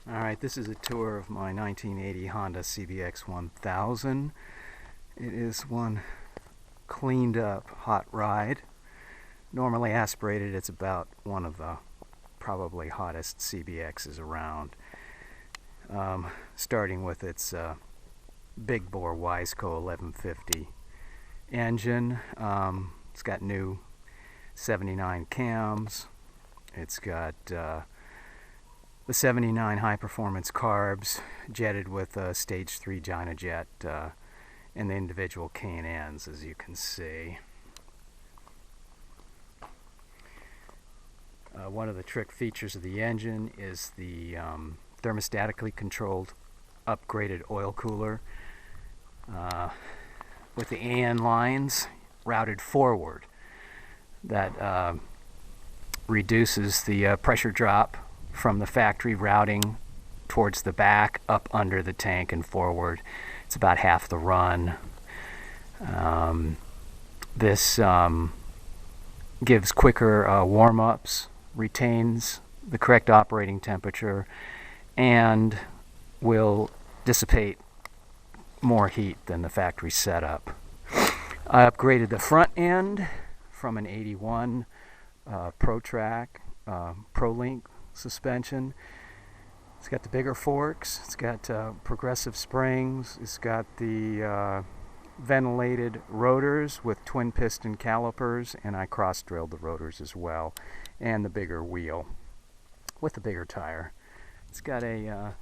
Alright, this is a tour of my 1980 Honda CBX1000. It is one cleaned up hot ride. Normally aspirated, it's about one of the probably hottest CBXs around. Starting with its big bore wiseco 1150 engine. It's got new 79 cams. It's got the 79 high performance carbs jetted with a stage 3 Dynajet in the individual K&Ns, as you can see. One of the trick features of the engine is the thermostatically controlled upgraded oil cooler with the AN lines routed forward. That reduces the pressure drop from the factory routing towards the back up under the tank and forward. It's about half the run. This gives quicker warm-ups, retains the correct operating temperature, and will dissipate more heat than the factory setup. I upgraded the front end from an 81 ProTrack ProLink suspension. It's got the bigger forks, it's got progressive springs, it's got the ventilated rotors with twin piston calipers, and I cross drilled the rotors as well, and the bigger wheel with the bigger tire. It's got a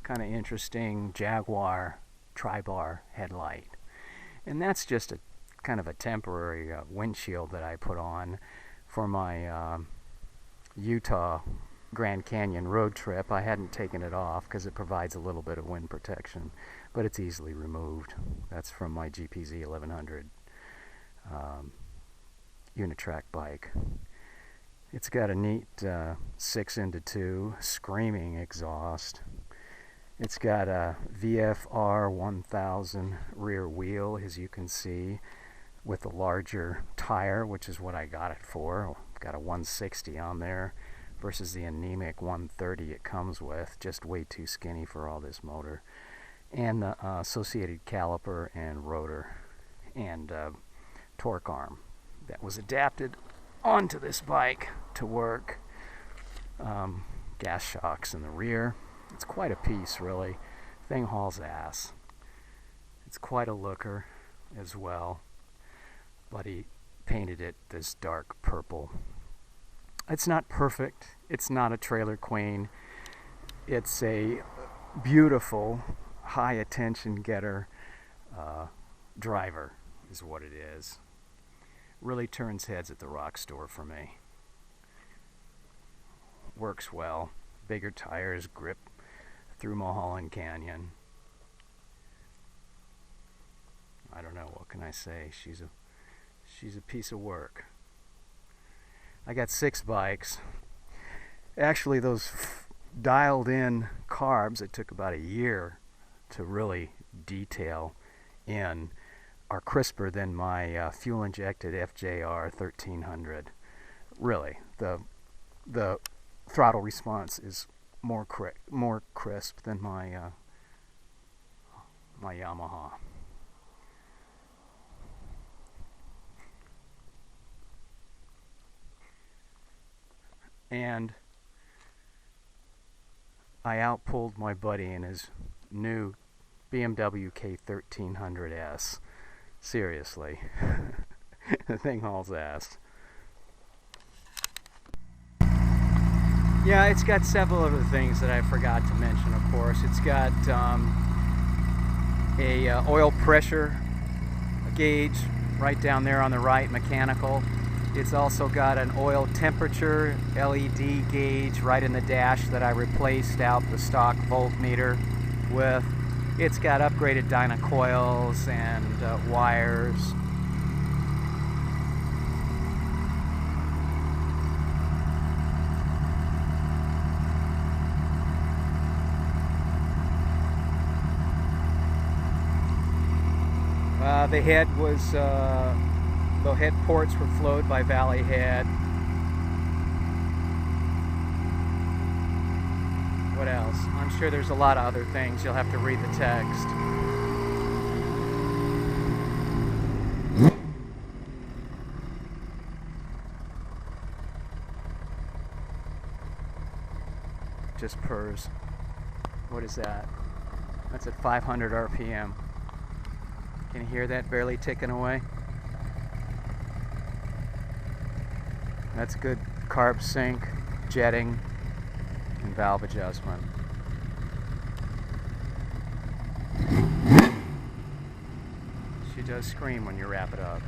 kind of interesting Jaguar tri-bar headlight, and that's just a kind of a temporary windshield that I put on for my Utah Grand Canyon road trip. I hadn't taken it off because it provides a little bit of wind protection, but it's easily removed. That's from my GPZ 1100 Unitrack bike. It's got a neat 6-into-2 screaming exhaust. It's got a VFR 1000 rear wheel, as you can see, with a larger tire, which is what I got it for. I've got a 160 on there versus the anemic 130 it comes with, just way too skinny for all this motor. And the associated caliper and rotor and torque arm that was adapted onto this bike to work. Gas shocks in the rear. It's quite a piece, really. Thing hauls ass. It's quite a looker as well, but he painted it this dark purple. It's not perfect. It's not a trailer queen. It's a beautiful, high attention getter driver is what it is. Really turns heads at the rock store for me. Works well. Bigger tires grip through Mulholland Canyon. I don't know, what can I say? She's a piece of work. I got 6 bikes. Actually, those dialed in carbs that took about a year to really detail in are crisper than my fuel injected FJR 1300. Really, the throttle response is more crisp than my my Yamaha. And I outpulled my buddy in his new BMW K1300S. Seriously. The thing hauls ass. Yeah, it's got several other things that I forgot to mention, of course. It's got a oil pressure gauge right down there on the right, mechanical. It's also got an oil temperature LED gauge right in the dash that I replaced out the stock voltmeter with. It's got upgraded Dyna coils and wires. The head was the head ports were flowed by Valley Head. What else? I'm sure there's a lot of other things. You'll have to read the text. Just purrs. What is that? That's at 500 RPM. Can you hear that barely ticking away? That's good carb sync, jetting, and valve adjustment. She does scream when you wrap it up.